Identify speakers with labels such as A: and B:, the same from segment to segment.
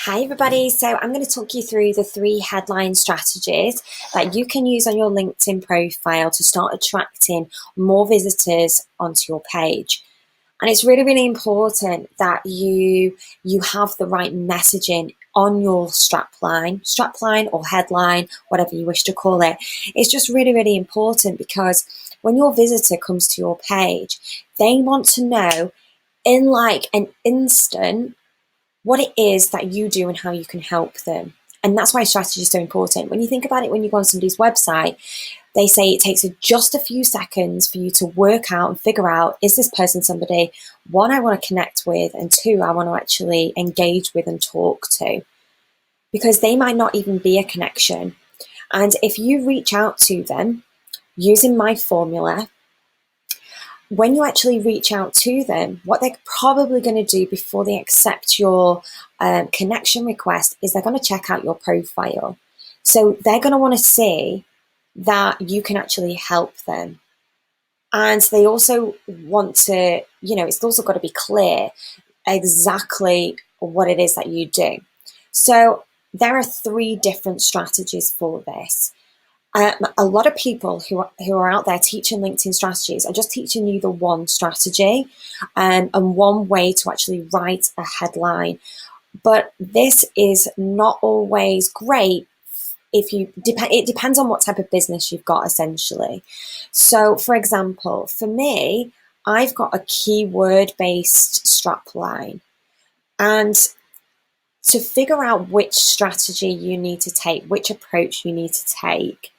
A: Hi everybody, so I'm going to talk you through the 3 headline strategies that you can use on your LinkedIn profile to start attracting more visitors onto your page. And it's really, really important that you have the right messaging on your strapline or headline, whatever you wish to call it. It's just really, really important because when your visitor comes to your page, they want to know in like an instant what it is that you do and how you can help them. And that's why strategy is so important. When you think about it, when you go on somebody's website, they say it takes just a few seconds for you to work out and figure out, is this person somebody, one, I want to connect with, and two, I want to actually engage with and talk to, because they might not even be a connection. And if you reach out to them using my formula, when you actually reach out to them, what they're probably going to do before they accept your connection request is they're going to check out your profile. So they're going to want to see that you can actually help them. And they also want to, it's also got to be clear exactly what it is that you do. So there are 3 different strategies for this. A lot of people who are out there teaching LinkedIn strategies are just teaching you the one strategy and one way to actually write a headline. But this is not always great it depends on what type of business you've got, essentially. So, for example, for me, I've got a keyword-based strapline. And to figure out which strategy you need to take, which approach you need to take,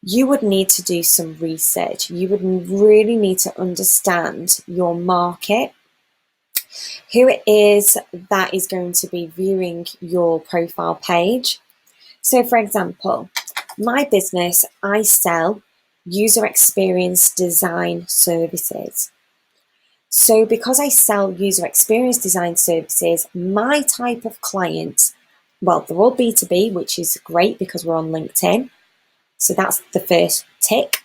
A: you would need to do some research. You would really need to understand your market, who it is that is going to be viewing your profile page. So for example, my business, I sell user experience design services. So because I sell user experience design services, my type of clients, well, they're all B2B, which is great because we're on LinkedIn. So that's the first tick.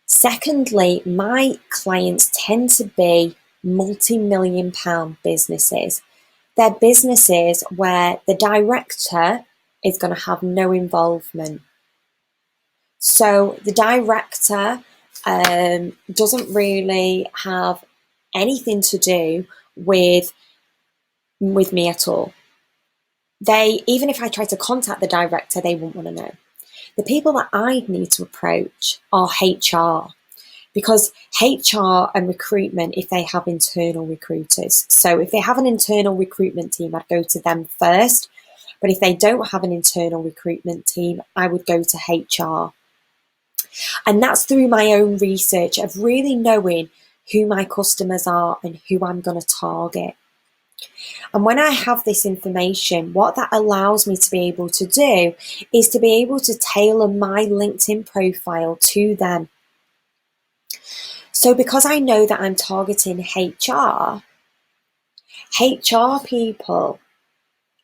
A: Secondly, my clients tend to be multi-million pound businesses. They're businesses where the director is going to have no involvement. So the director doesn't really have anything to do with me at all. Even if I try to contact the director, they won't want to know. The people that I need to approach are HR, because HR and recruitment, if they have internal recruiters. So if they have an internal recruitment team, I'd go to them first. But if they don't have an internal recruitment team, I would go to HR. And that's through my own research of really knowing who my customers are and who I'm going to target. And when I have this information, what that allows me to be able to do is to be able to tailor my LinkedIn profile to them. So because I know that I'm targeting HR people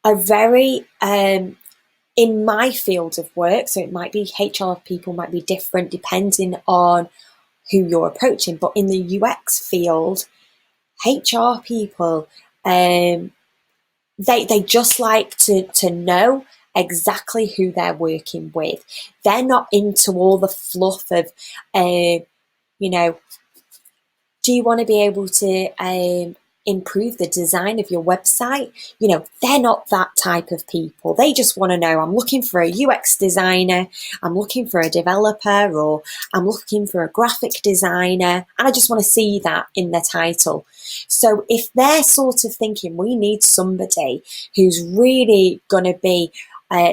A: are very, in my field of work, so it might be HR people might be different depending on who you're approaching, but in the UX field, HR people, they just like to know exactly who they're working with. They're not into all the fluff of, do you want to be able to improve the design of your website? They're not that type of people. They just want to know, I'm looking for a UX designer, I'm looking for a developer, or I'm looking for a graphic designer, and I just want to see that in their title. So if they're sort of thinking we need somebody who's really going to be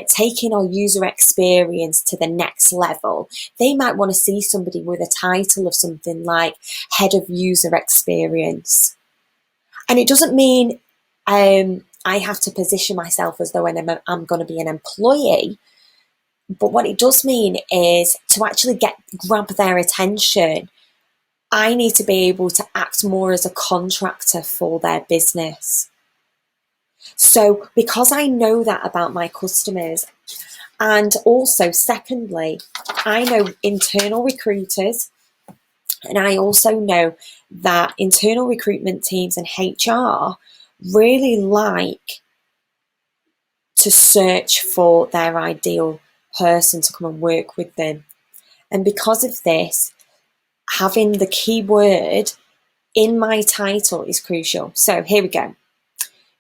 A: taking our user experience to the next level, they might want to see somebody with a title of something like head of user experience. And it doesn't mean I have to position myself as though I'm going to be an employee. But what it does mean is to actually grab their attention, I need to be able to act more as a contractor for their business. So because I know that about my customers, and also secondly, I know internal recruiters, and I also know that internal recruitment teams and HR really like to search for their ideal person to come and work with them. And because of this, having the keyword in my title is crucial. So here we go.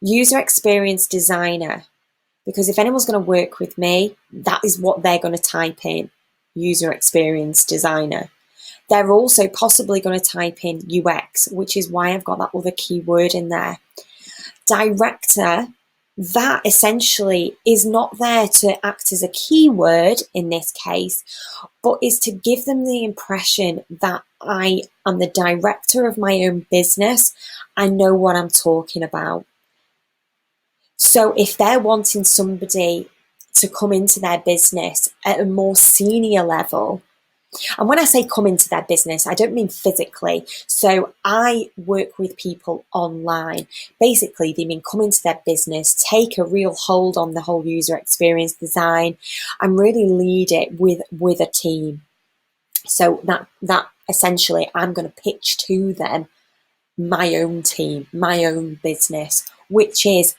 A: User experience designer. Because if anyone's going to work with me, that is what they're going to type in, user experience designer. They're also possibly going to type in UX, which is why I've got that other keyword in there. Director, that essentially is not there to act as a keyword in this case, but is to give them the impression that I am the director of my own business. I know what I'm talking about. So if they're wanting somebody to come into their business at a more senior level, and when I say come into their business, I don't mean physically. So I work with people online. Basically, they mean come into their business, take a real hold on the whole user experience design, and really lead it with a team. So that essentially, I'm going to pitch to them my own team, my own business, which is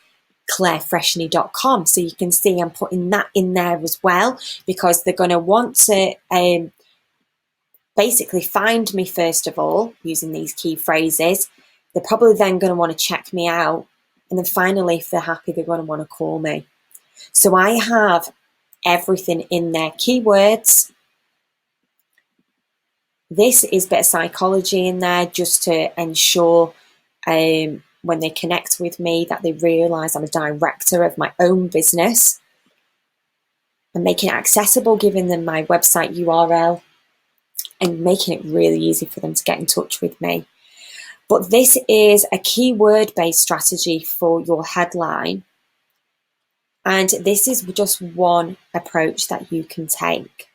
A: clairefreshney.com. So you can see I'm putting that in there as well, because they're going to want to basically find me first of all using these key phrases. They're probably then going to want to check me out, and then finally, if they're happy, they're going to want to call me. So I have everything in there. Keywords. This is a bit of psychology in there just to ensure when they connect with me that they realise I'm a director of my own business, and making it accessible, giving them my website URL and making it really easy for them to get in touch with me. But this is a keyword-based strategy for your headline, and this is just one approach that you can take.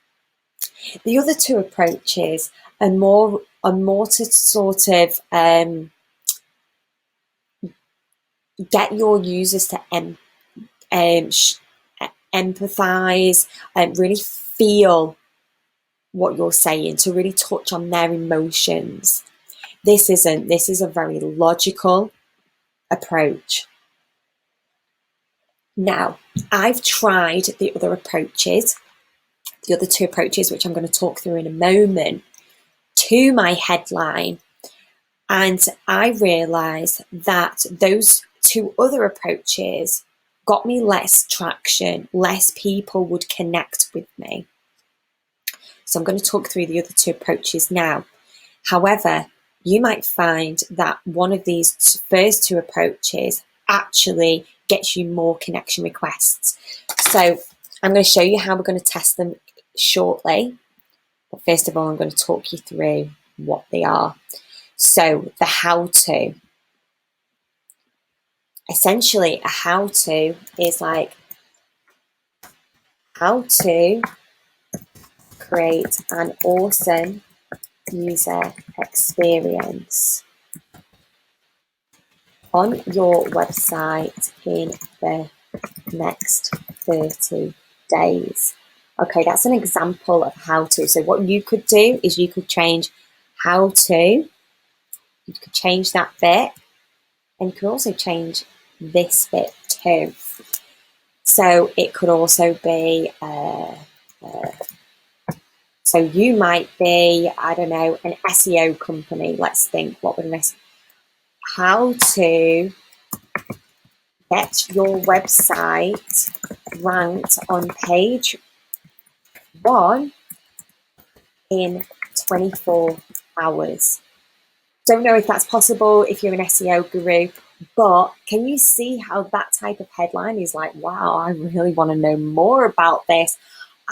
A: The other two approaches are more to sort of get your users to empathize and really feel what you're saying, to really touch on their emotions. This isn't. This is a very logical approach. Now, I've tried the other approaches, the other two approaches, which I'm going to talk through in a moment, to my headline, and I realised that those two other approaches got me less traction, less people would connect with me. So I'm going to talk through the other two approaches now. However, you might find that one of these first two approaches actually gets you more connection requests. So I'm going to show you how we're going to test them shortly. But first of all, I'm going to talk you through what they are. So the how-to. Essentially, a how-to is like how to create an awesome user experience on your website in the next 30 days. Okay, that's an example of how to. So what you could do is you could change how to, you could change that bit, and you could also change this bit too. So it could also be, so you might be, I don't know, an SEO company. Let's think, what would an SEO? How to get your website ranked on page 1 in 24 hours. Don't know if that's possible if you're an SEO guru, but can you see how that type of headline is like, wow, I really want to know more about this.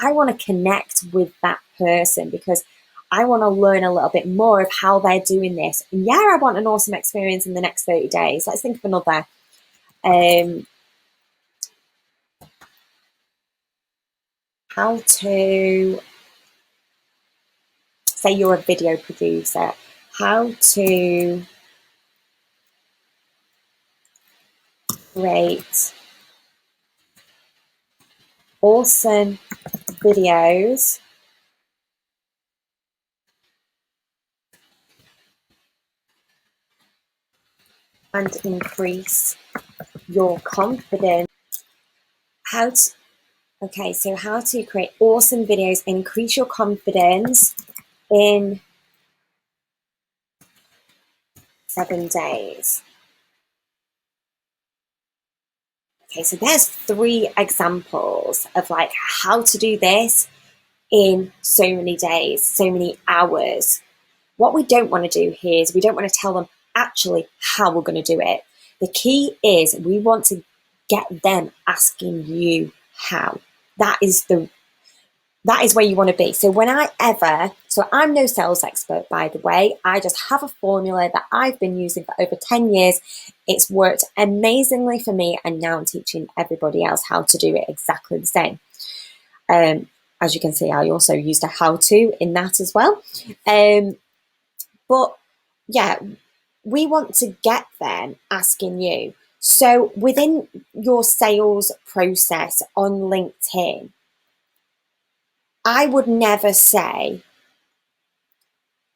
A: I want to connect with that person because I want to learn a little bit more of how they're doing this. And yeah, I want an awesome experience in the next 30 days. Let's think of another. How to, say you're a video producer, how to create awesome videos and increase your confidence. How to, okay, so how to create awesome videos, increase your confidence in 7 days. Okay, so there's 3 examples of like how to do this in so many days, so many hours. What we don't want to do here is we don't want to tell them actually how we're going to do it. The key is we want to get them asking you how. That is where you want to be. So I'm no sales expert, by the way. I just have a formula that I've been using for over 10 years. It's worked amazingly for me, and now I'm teaching everybody else how to do it exactly the same. As you can see, I also used a how-to in that as well. But yeah, we want to get them asking you. So within your sales process on LinkedIn, I would never say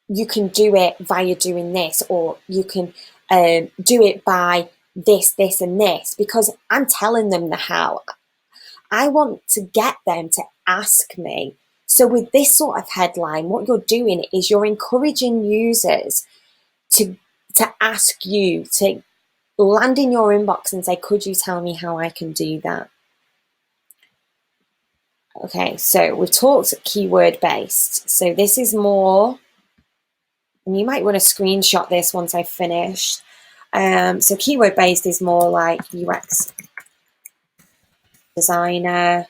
A: you can do it via doing this, or you can do it by this, this, and this, because I'm telling them the how. I want to get them to ask me. So with this sort of headline, what you're doing is you're encouraging users to ask you, to land in your inbox and say, could you tell me how I can do that? Okay, so we've talked keyword based. So this is more, and you might want to screenshot this once I've finished. So keyword based is more like UX designer,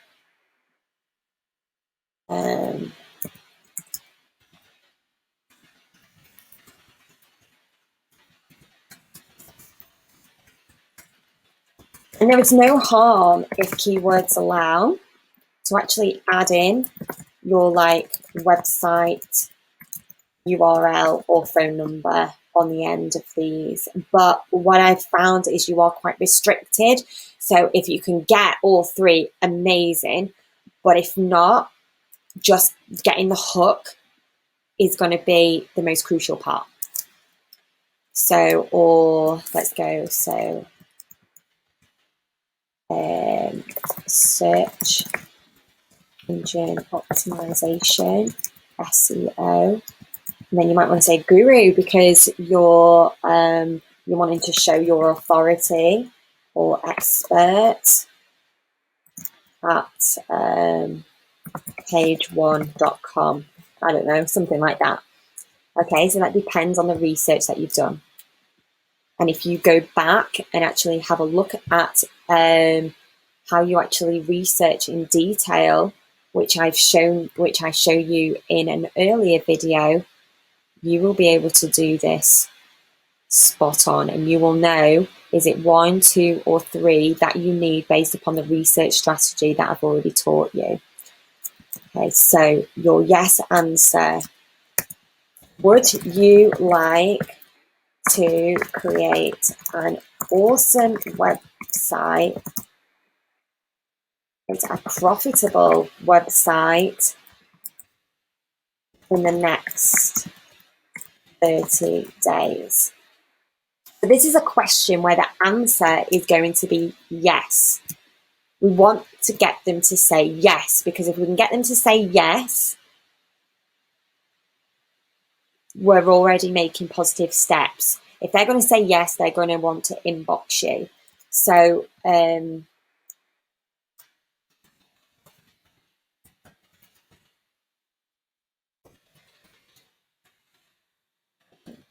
A: and there is no harm if keywords allow to actually add in your like website URL or phone number on the end of these. But what I've found is you are quite restricted. So if you can get all 3, amazing. But if not, just getting the hook is going to be the most crucial part. So, or let's go. So, search engine optimization, SEO. And then you might want to say guru, because you're wanting to show your authority, or expert at page1.com. I don't know, something like that. Okay, so that depends on the research that you've done. And if you go back and actually have a look at how you actually research in detail, which I show you in an earlier video, you will be able to do this spot on, and you will know, is it 1, 2, or 3 that you need based upon the research strategy that I've already taught you. Okay, so your yes answer. Would you like to create an awesome website? It's a profitable website in the next 30 days. So this is a question where the answer is going to be yes. We want to get them to say yes, because if we can get them to say yes, we're already making positive steps. If they're going to say yes, they're going to want to inbox you. So,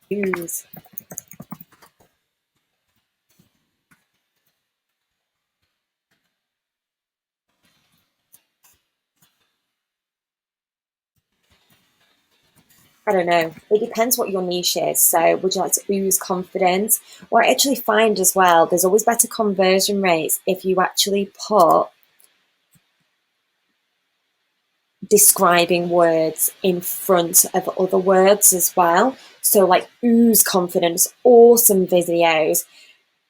A: use. I don't know. It depends what your niche is. So would you like to ooze confidence? What I actually find as well, there's always better conversion rates if you actually put describing words in front of other words as well. So like ooze confidence, awesome videos.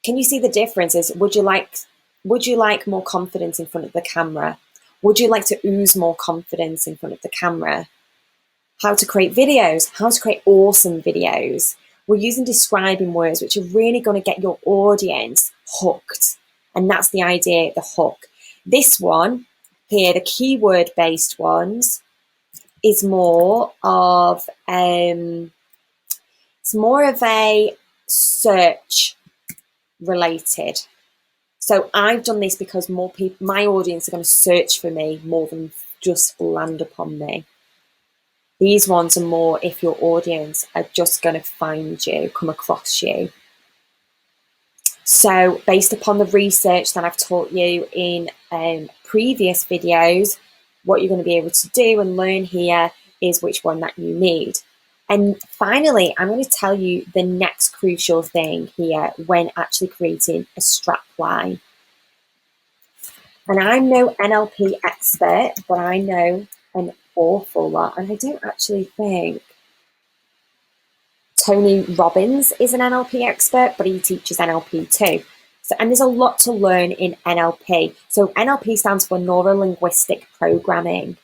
A: Can you see the differences? Would you like more confidence in front of the camera? Would you like to ooze more confidence in front of the camera? How to create videos, how to create awesome videos. We're using describing words, which are really going to get your audience hooked. And that's the idea, the hook. This one here, the keyword based ones, is more of it's more of a search related. So I've done this because more people, my audience, are going to search for me more than just land upon me. These ones are more if your audience are just going to find you, come across you. So based upon the research that I've taught you in previous videos, what you're going to be able to do and learn here is which one that you need. And finally, I'm going to tell you the next crucial thing here when actually creating a strapline. And I'm no NLP expert, but I know an awful lot. And I don't actually think Tony Robbins is an NLP expert, but he teaches NLP too. So, and there's a lot to learn in NLP. So NLP stands for neuro-linguistic programming.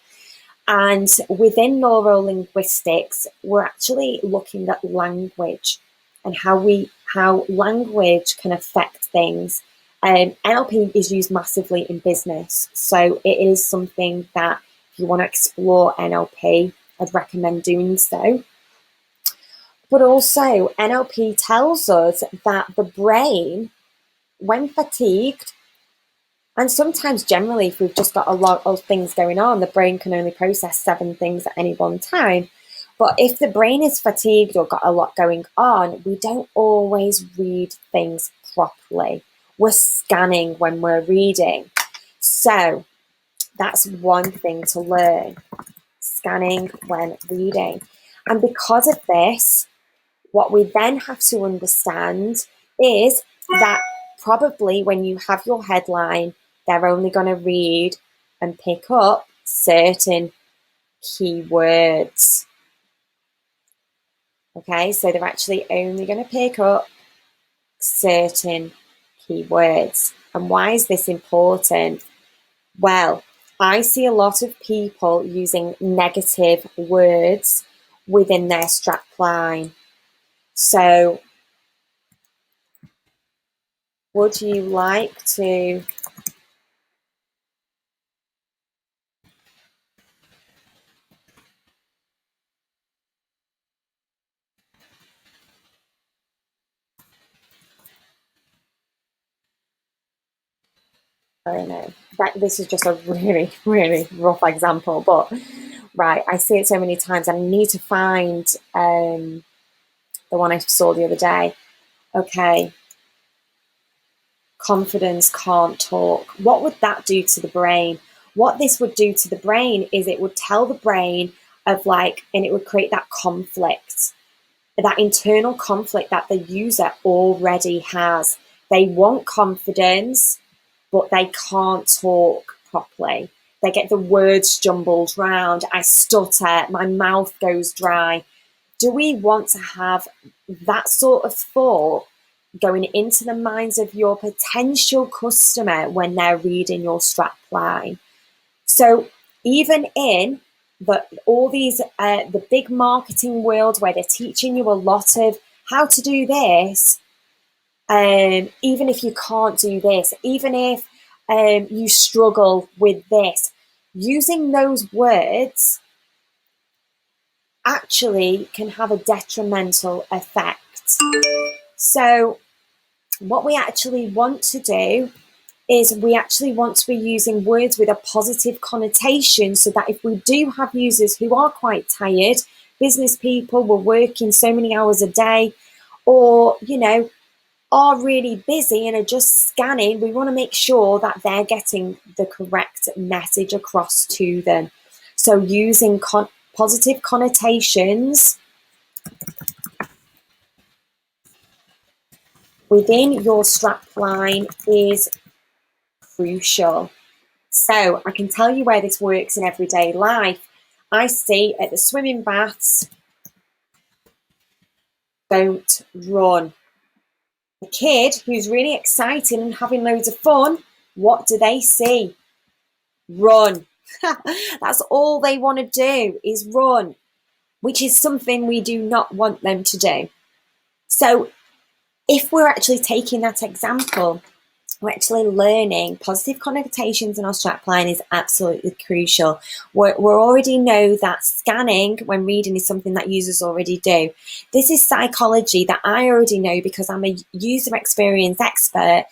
A: And within neuro-linguistics, we're actually looking at language and how language can affect things. NLP is used massively in business. So it is something that if you want to explore NLP, I'd recommend doing so. But also NLP tells us that the brain, when fatigued, and sometimes generally if we've just got a lot of things going on, the brain can only process 7 things at any one time. But if the brain is fatigued or got a lot going on, we don't always read things properly. We're scanning when we're reading. So that's one thing to learn, scanning when reading. And because of this, what we then have to understand is that probably when you have your headline, they're only going to read and pick up certain keywords. Okay, so they're actually only going to pick up certain keywords. And why is this important? Well, I see a lot of people using negative words within their strapline. So would you like to I don't know. This is just a really, really rough example, but right, I see it so many times. And I need to find the one I saw the other day. Okay, confidence can't talk. What would that do to the brain? What this would do to the brain is it would tell the brain of and it would create that conflict, that internal conflict that the user already has. They want confidence, but they can't talk properly. They get the words jumbled round. I stutter, my mouth goes dry. Do we want to have that sort of thought going into the minds of your potential customer when they're reading your strapline? So even in all these, the big marketing world where they're teaching you a lot of how to do this, even if you can't do this, even if you struggle with this, using those words actually can have a detrimental effect. So what we actually want to do is we actually want to be using words with a positive connotation so that if we do have users who are quite tired, business people, were working so many hours a day, or, are really busy and are just scanning, we want to make sure that they're getting the correct message across to them. So using positive connotations within your strapline is crucial. So I can tell you where this works in everyday life. I see at the swimming baths, don't run. The kid who's really excited and having loads of fun, what do they see? Run. That's all they want to do is run, which is something we do not want them to do. So if we're actually taking that example, we're actually learning positive connotations in our strapline is absolutely crucial. We already know that scanning when reading is something that users already do. This is psychology that I already know because I'm a user experience expert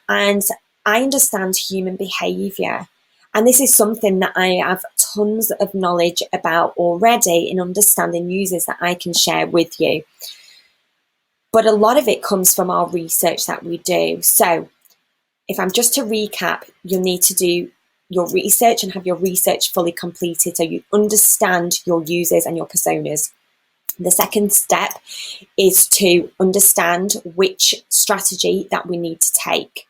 A: and I understand human behavior. And this is something that I have tons of knowledge about already in understanding users that I can share with you. But a lot of it comes from our research that we do. So if I'm just to recap, you'll need to do your research and have your research fully completed so you understand your users and your personas. The second step is to understand which strategy that we need to take.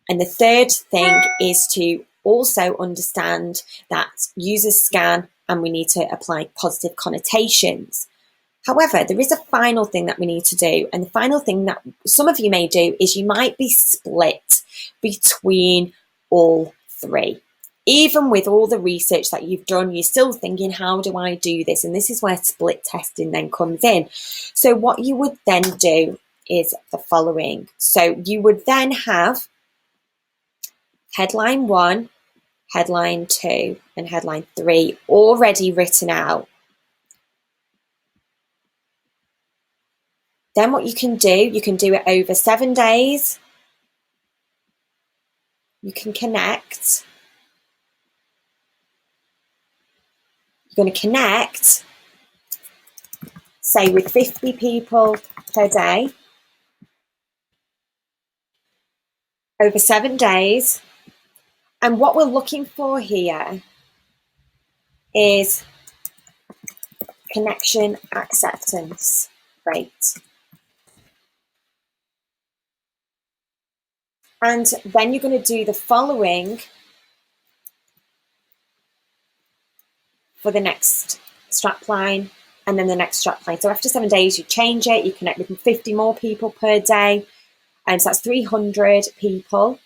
A: And the third thing is to also understand that users scan and we need to apply positive connotations. However, there is a final thing that we need to do, and the final thing that some of you may do is you might be split between all three. Even with all the research that you've done, you're still thinking, how do I do this? And this is where split testing then comes in. So what you would then do is the following. So you would then have headline 1, headline 2, and headline 3 already written out. Then what you can do it over 7 days. You can connect. You're going to connect, say, with 50 people per day over 7 days. And what we're looking for here is connection acceptance rate. And then you're going to do the following for the next strapline and then the next strapline. So after 7 days, you change it, you connect with 50 more people per day. And so that's 300 people.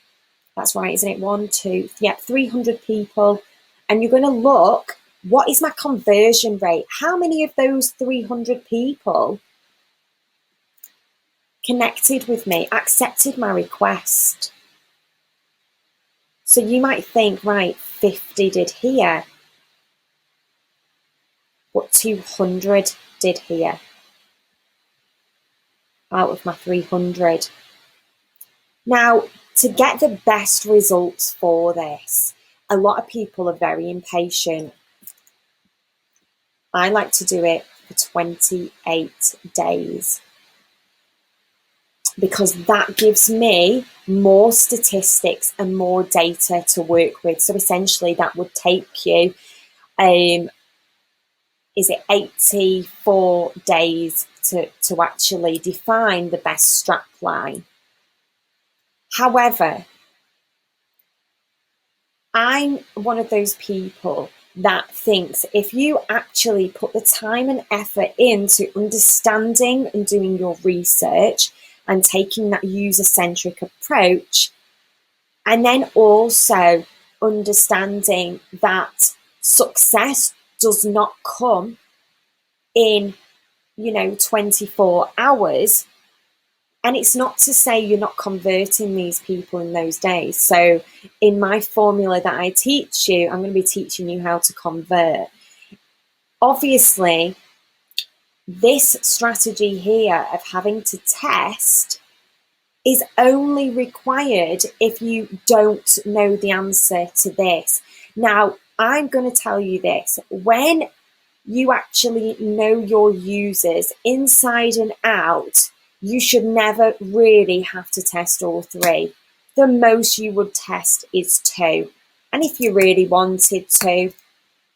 A: That's right, isn't it? 1, 2, 300 people. And you're going to look, what is my conversion rate? How many of those 300 people connected with me, accepted my request? So you might think, right, 50 did here, but 200 did here out of my 300. Now, to get the best results for this, a lot of people are very impatient. I like to do it for 28 days because that gives me more statistics and more data to work with. So essentially that would take you, is it 84 days to actually define the best strapline. However, I'm one of those people that thinks if you actually put the time and effort into understanding and doing your research and taking that user-centric approach, and then also understanding that success does not come in 24 hours. And it's not to say you're not converting these people in those days. So in my formula that I teach you, I'm going to be teaching you how to convert. Obviously, this strategy here of having to test is only required if you don't know the answer to this. Now, I'm going to tell you this. When you actually know your users inside and out, you should never really have to test all three. The most you would test is 2. And if you really wanted to,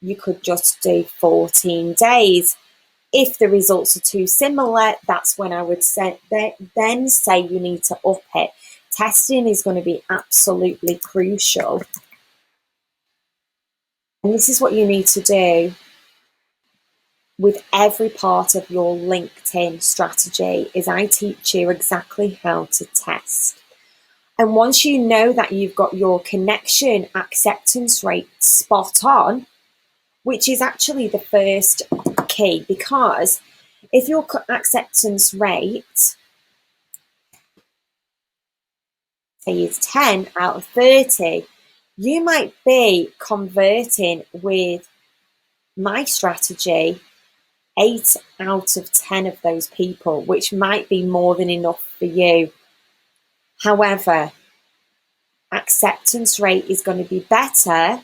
A: you could just do 14 days. If the results are too similar, that's when I would then say you need to up it. Testing is going to be absolutely crucial. And this is what you need to do with every part of your LinkedIn strategy is I teach you exactly how to test. And once you know that you've got your connection acceptance rate spot on, which is actually the first key, because if your acceptance rate say is 10 out of 30, you might be converting with my strategy 8 out of 10 of those people, which might be more than enough for you. However, acceptance rate is going to be better,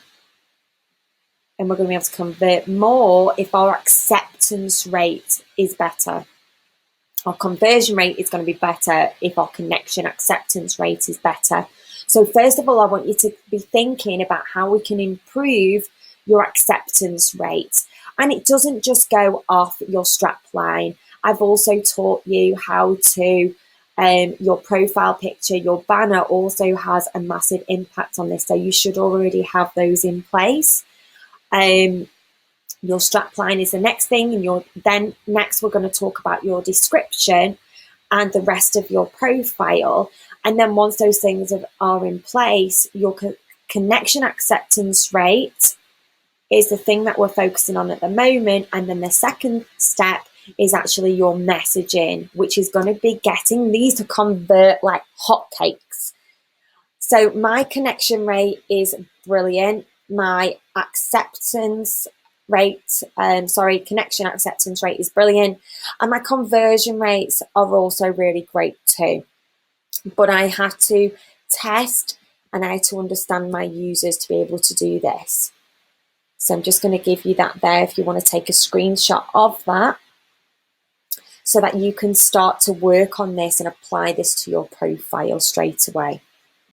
A: and we're going to be able to convert more if our acceptance rate is better. Our conversion rate is going to be better if our connection acceptance rate is better. So first of all, I want you to be thinking about how we can improve your acceptance rate. And it doesn't just go off your strapline. I've also taught you how to, your profile picture, your banner also has a massive impact on this. So you should already have those in place. Your strapline is the next thing, and then next we're going to talk about your description and the rest of your profile. And then once those things are in place, your connection acceptance rate is the thing that we're focusing on at the moment. And then the second step is actually your messaging, which is going to be getting these to convert like hotcakes. So my connection rate is brilliant. My connection acceptance rate is brilliant. And my conversion rates are also really great too. But I had to test and I had to understand my users to be able to do this. So I'm just going to give you that there if you want to take a screenshot of that, so that you can start to work on this and apply this to your profile straight away.